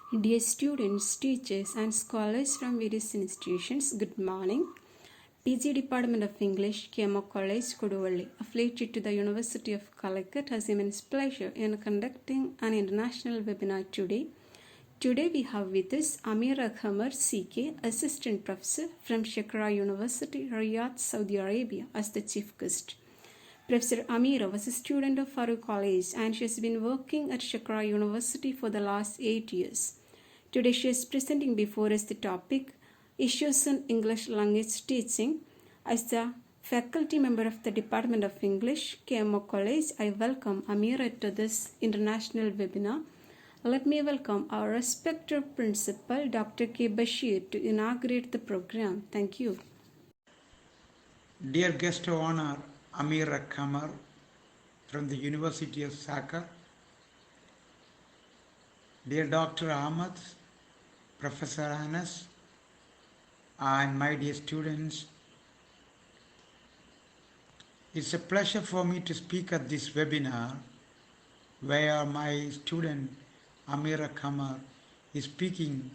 Dear students, teachers, and scholars from various institutions, good morning. PG Department of English, KMO College, Koduvalli, affiliated to the University of Calicut, has immense pleasure in conducting an international webinar today. Today we have with us Amira Khamar, CK, Assistant Professor from Shakra University, Riyadh, Saudi Arabia, as the chief guest. Professor Amira was a student of Farooq College and she has been working at Shakra University for the last 8 years. Today she is presenting before us the topic Issues in English Language Teaching. As the faculty member of the Department of English, KMO College, I welcome Amira to this international webinar. Let me welcome our respected principal, Dr. K. Bashir, to inaugurate the program. Thank you. Dear guest of honor, Amira Khamar from the University of Saka, dear Dr. Ahmad, Professor Anas, and my dear students, it's a pleasure for me to speak at this webinar where my student Amira Khamar is speaking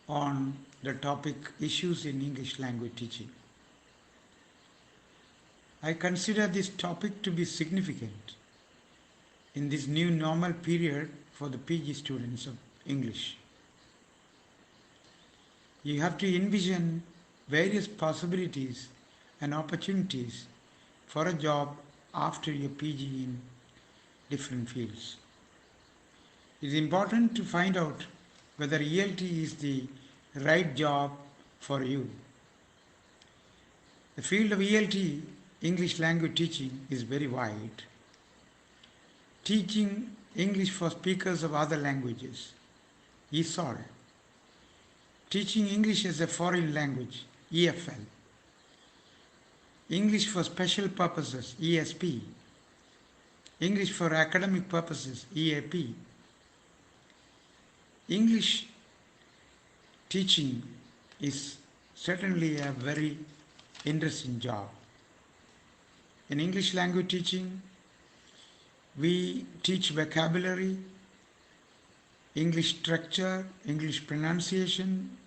on the topic Issues in English Language Teaching. I consider this topic to be significant in this new normal period for the PG students of English. You have to envision various possibilities and opportunities for a job after your PG in different fields. It is important to find out whether ELT is the right job for you. The field of ELT, English language teaching, is very wide. Teaching English for speakers of other languages, ESOL. Teaching English as a foreign language, EFL. English for special purposes, ESP. English for academic purposes, EAP. English teaching is certainly a very interesting job. In English language teaching, we teach vocabulary, English structure, English pronunciation,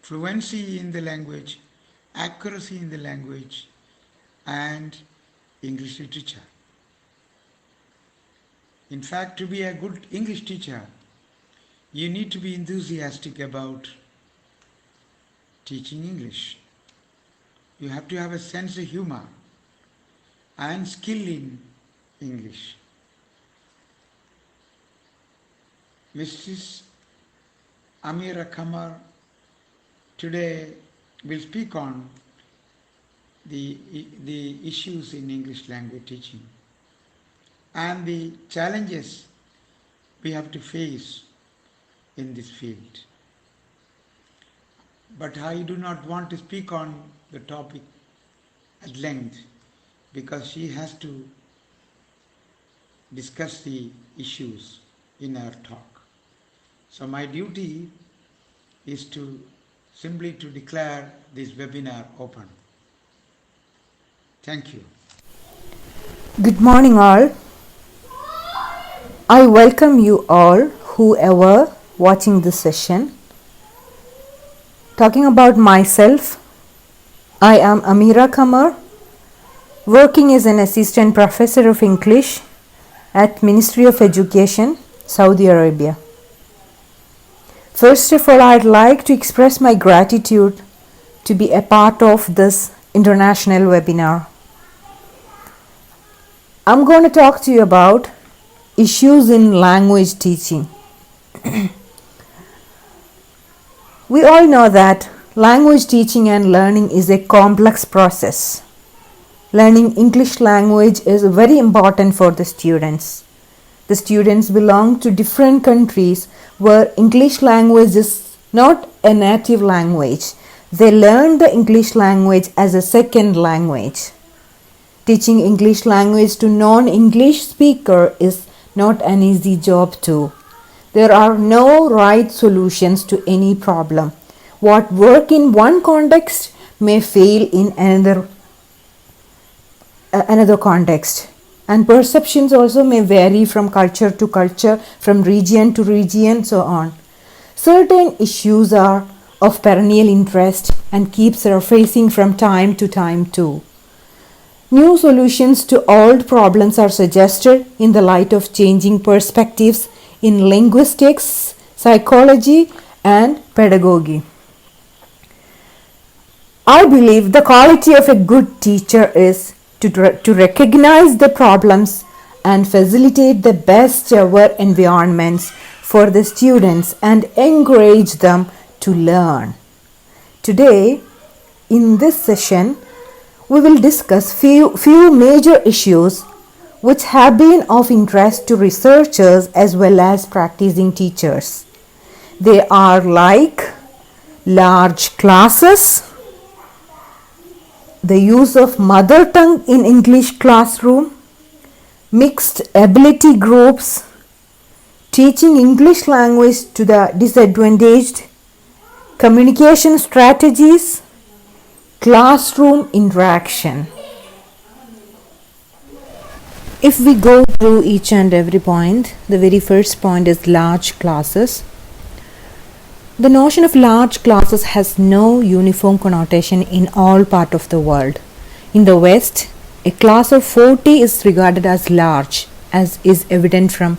fluency in the language, accuracy in the language, and English literature. In fact, to be a good English teacher, you need to be enthusiastic about teaching English. You have to have a sense of humor and skill in English. Mrs. Amira Khamar today will speak on the issues in English language teaching and the challenges we have to face in this field. But I do not want to speak on the topic at length because she has to discuss the issues in her talk. So my duty is simply to declare this webinar open. Thank you. Good morning all. I welcome you all, whoever watching this session. Talking about myself, I am Amira Khamar, working as an assistant professor of English at Ministry of Education, Saudi Arabia. First of all, I'd like to express my gratitude to be a part of this international webinar. I'm going to talk to you about issues in language teaching. We all know that language teaching and learning is a complex process. Learning English language is very important for the students. The students belong to different countries where English language is not a native language. They learn the English language as a second language. Teaching English language to non-English speaker is not an easy job too. There are no right solutions to any problem. What works in one context may fail in another context. And perceptions also may vary from culture to culture, from region to region, so on. Certain issues are of perennial interest and keep surfacing from time to time too. New solutions to old problems are suggested in the light of changing perspectives in linguistics, psychology, and pedagogy. I believe the quality of a good teacher is to recognize the problems and facilitate the best ever environments for the students and encourage them to learn. Today, in this session, we will discuss few major issues which have been of interest to researchers as well as practicing teachers. They are like large classes, the use of mother tongue in English classroom, mixed ability groups, teaching English language to the disadvantaged, communication strategies, classroom interaction. If we go through each and every point, the very first point is large classes. The notion of large classes has no uniform connotation in all parts of the world. In the West, a class of 40 is regarded as large, as is evident from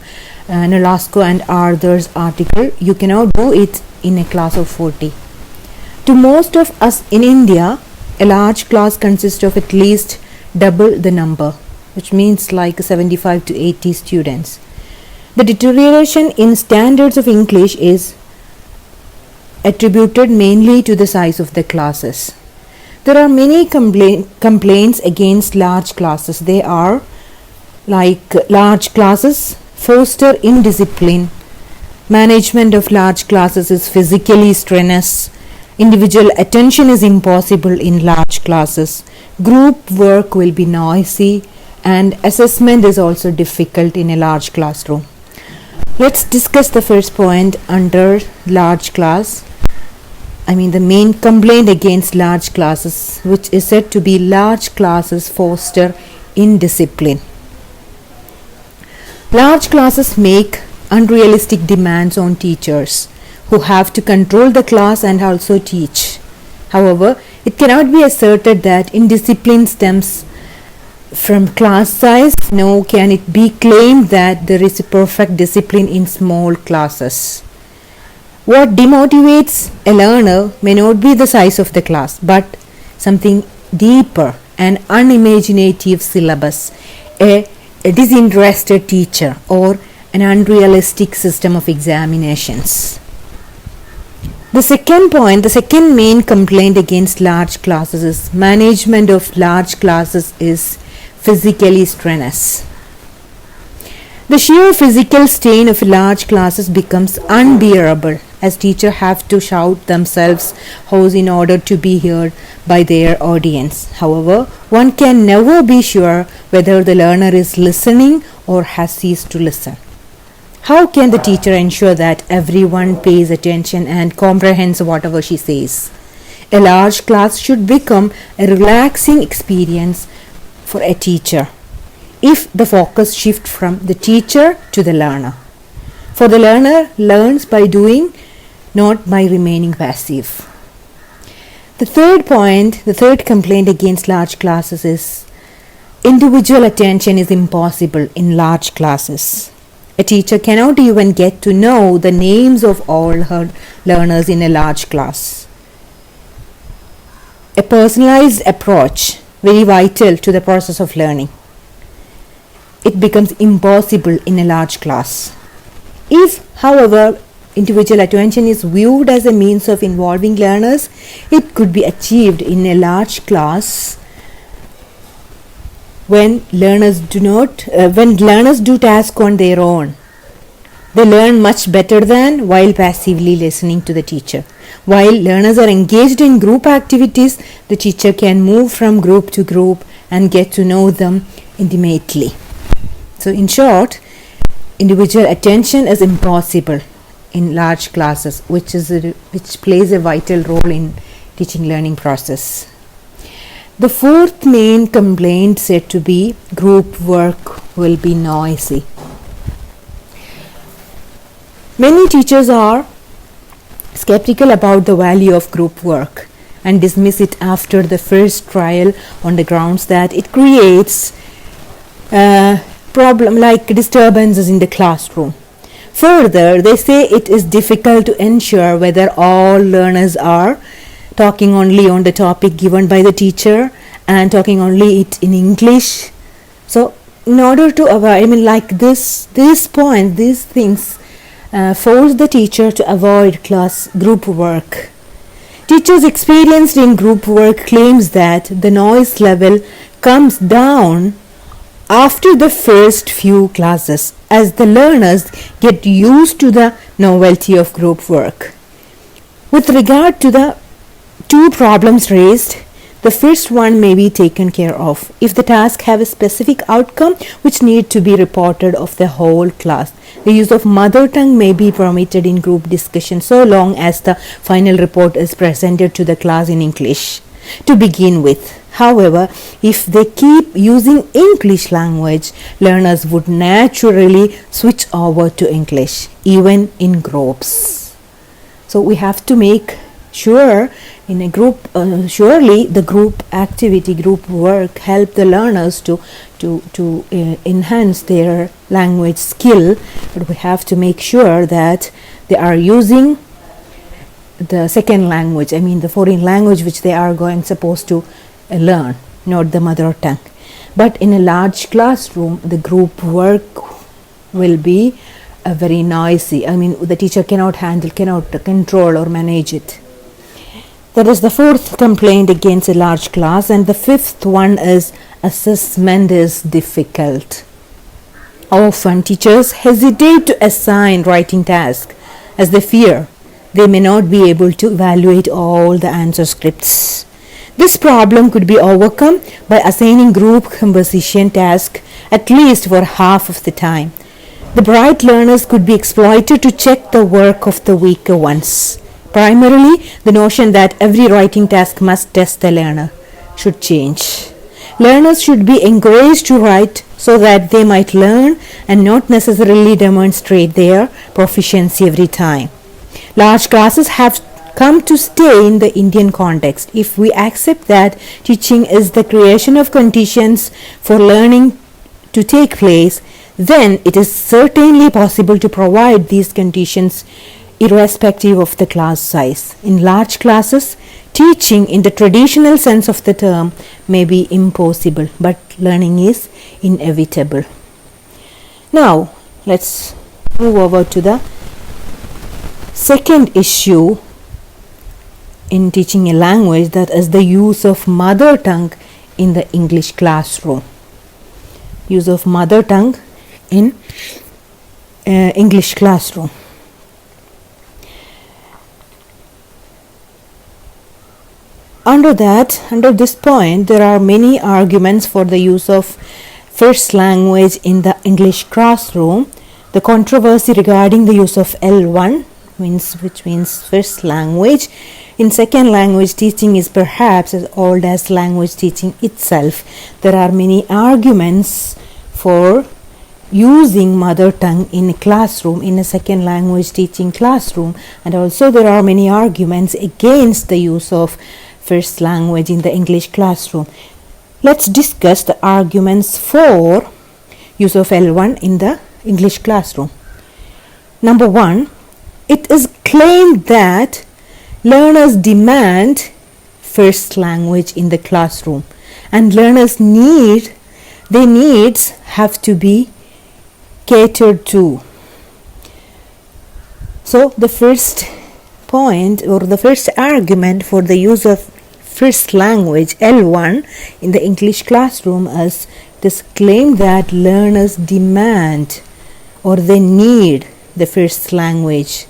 Nolasco and Arthur's article. You cannot do it in a class of 40. To most of us in India, a large class consists of at least double the number, which means like 75 to 80 students. The deterioration in standards of English is attributed mainly to the size of the classes. There are many complaints against large classes. They are like large classes foster indiscipline, management of large classes is physically strenuous, individual attention is impossible in large classes, group work will be noisy, and assessment is also difficult in a large classroom. Let's discuss the first point under large class. The main complaint against large classes, which is said to be large classes foster indiscipline. Large classes make unrealistic demands on teachers who have to control the class and also teach. However, it cannot be asserted that indiscipline stems from class size, nor can it be claimed that there is a perfect discipline in small classes. What demotivates a learner may not be the size of the class, but something deeper, an unimaginative syllabus, a disinterested teacher, or an unrealistic system of examinations. The second main complaint against large classes is management of large classes is physically strenuous. The sheer physical strain of large classes becomes unbearable as teachers have to shout themselves hoarse in order to be heard by their audience. However, one can never be sure whether the learner is listening or has ceased to listen. How can the teacher ensure that everyone pays attention and comprehends whatever she says? A large class should become a relaxing experience for a teacher if the focus shifts from the teacher to the learner. For the learner learns by doing, not by remaining passive. The third complaint against large classes is individual attention is impossible in large classes. A teacher cannot even get to know the names of all her learners in a large class. A personalized approach, very vital to the process of learning. It becomes impossible in a large class. If, however, individual attention is viewed as a means of involving learners, it could be achieved in a large class when learners do task on their own. They learn much better than while passively listening to the teacher. While learners are engaged in group activities, the teacher can move from group to group and get to know them intimately. So in short, individual attention is impossible in large classes, which plays a vital role in teaching learning process. The fourth main complaint said to be group work will be noisy. Many teachers are skeptical about the value of group work and dismiss it after the first trial on the grounds that it creates problem like disturbances in the classroom. Further, they say it is difficult to ensure whether all learners are talking only on the topic given by the teacher and talking only it in English. So in order to avoid, this point, these things force the teacher to avoid class group work. Teachers experienced in group work claims that the noise level comes down after the first few classes as the learners get used to the novelty of group work. With regard to the two problems raised, the first one may be taken care of if the task have a specific outcome which need to be reported of the whole class. The use of mother tongue may be permitted in group discussion so long as the final report is presented to the class in English to begin with. However, if they keep using English language, learners would naturally switch over to English, even in groups. So we have to make sure in a group, surely the group activity, group work help the learners to enhance their language skill, but we have to make sure that they are using the second language, the foreign language which they are supposed to learn, not the mother tongue. But in a large classroom, the group work will be very noisy. The teacher cannot control or manage it. That is the fourth complaint against a large class, and the fifth one is assessment is difficult. Often teachers hesitate to assign writing tasks as they fear they may not be able to evaluate all the answer scripts. This problem could be overcome by assigning group composition tasks at least for half of the time. The bright learners could be exploited to check the work of the weaker ones. Primarily, the notion that every writing task must test the learner should change. Learners should be encouraged to write so that they might learn and not necessarily demonstrate their proficiency every time. Large classes have come to stay in the Indian context. If we accept that teaching is the creation of conditions for learning to take place, then it is certainly possible to provide these conditions irrespective of the class size. In large classes, teaching in the traditional sense of the term may be impossible, but learning is inevitable. Now, let's move over to the second issue in teaching a language, that is the use of mother tongue in the English classroom. Use of mother tongue in English classroom. Under this point, there are many arguments for the use of first language in the English classroom. The controversy regarding the use of L1, which means first language, in second language teaching is perhaps as old as language teaching itself. There are many arguments for using mother tongue in a classroom, in a second language teaching classroom, and also there are many arguments against the use of first language in the English classroom. Let's discuss the arguments for use of L1 in the English classroom. Number one, it is claimed that learners demand first language in the classroom, and learners' needs have to be catered to. So the first point or the first argument for the use of first language L1 in the English classroom is this claim that learners demand or they need the first language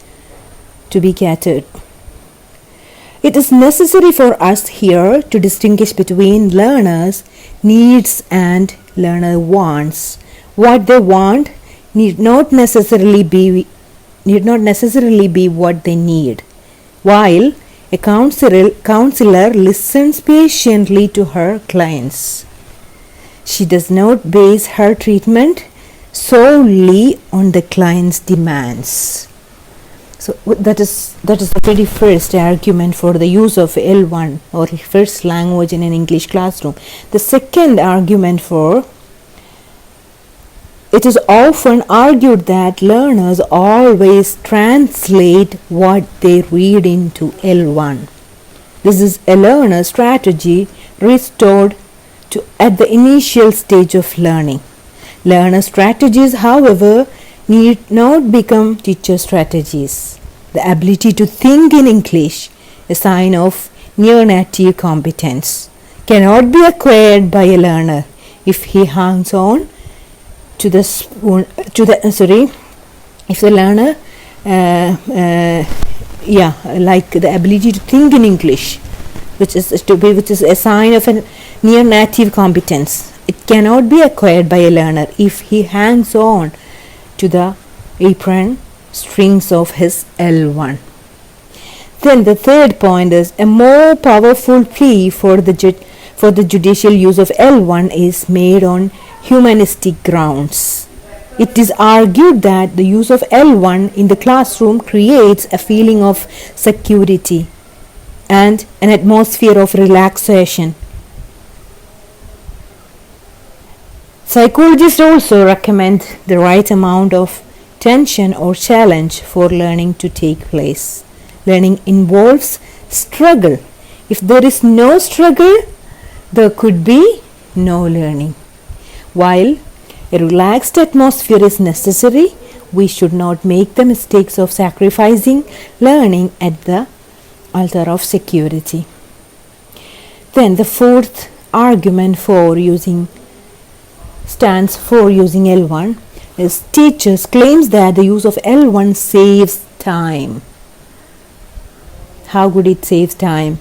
to be catered. It is necessary for us here to distinguish between learners' needs and learner wants. What they want need not necessarily be what they need. While a counselor listens patiently to her clients, she does not base her treatment solely on the client's demands. So that is the very first argument for the use of L1 or first language in an English classroom. The second argument for it is often argued that learners always translate what they read into L1. This is a learner strategy restored to at the initial stage of learning. Learner strategies, however, need not become teacher strategies. The ability to think in English, a sign of near native competence, cannot be acquired by a learner if he hangs on to the spoon, if the learner like the ability to think in English, which is a sign of a near native competence. It cannot be acquired by a learner if he hangs on to the apron strings of his L1. Then the third point is a more powerful plea for the judicial use of L1 is made on humanistic grounds. It is argued that the use of L1 in the classroom creates a feeling of security and an atmosphere of relaxation. Psychologists also recommend the right amount of tension or challenge for learning to take place. Learning involves struggle. If there is no struggle, there could be no learning. While a relaxed atmosphere is necessary, we should not make the mistakes of sacrificing learning at the altar of security. Then the fourth argument stands for using L1 is teachers claims that the use of L1 saves time. How could it save time?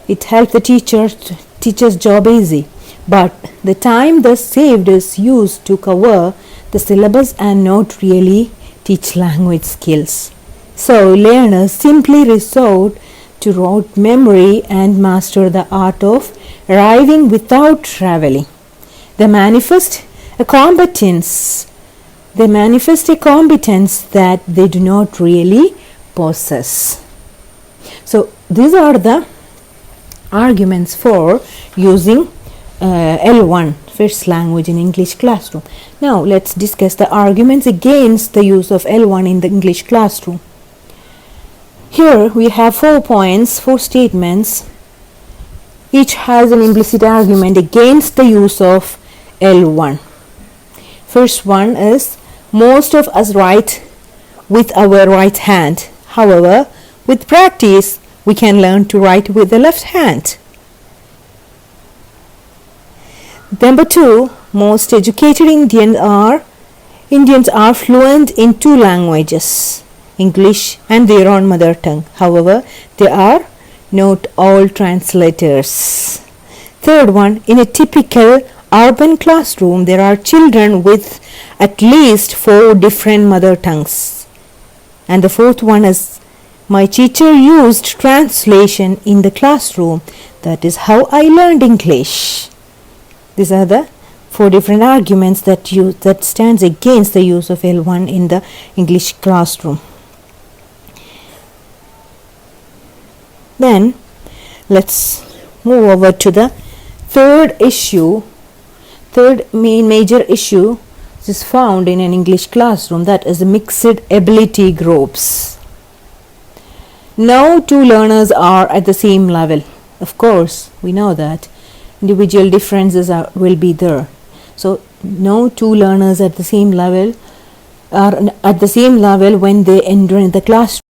It helps the teacher's job easy, but the time thus saved is used to cover the syllabus and not really teach language skills. So learners simply resort to rote memory and master the art of arriving without traveling. They manifest a competence that they do not really possess. So these are the arguments for using L1 first language in English classroom. Now let's discuss the arguments against the use of L1 in the English classroom. Here we have 4 points, 4 statements. Each has an implicit argument against the use of L1. First one is most of us write with our right hand. However, with practice, we can learn to write with the left hand. Number 2, most educated Indians are fluent in 2 languages, English and their own mother tongue. However, they are not all translators. Third one, in a typical urban classroom, there are children with at least 4 different mother tongues. And the fourth one is, my teacher used translation in the classroom. That is how I learned English. These are the 4 different arguments that stands against the use of L1 in the English classroom. Then let's move over to the third major issue is found in an English classroom, that is mixed ability groups. No 2 learners are at the same level. Of course, we know that individual differences will be there. So no 2 learners at the same level are at the same level when they enter in the classroom.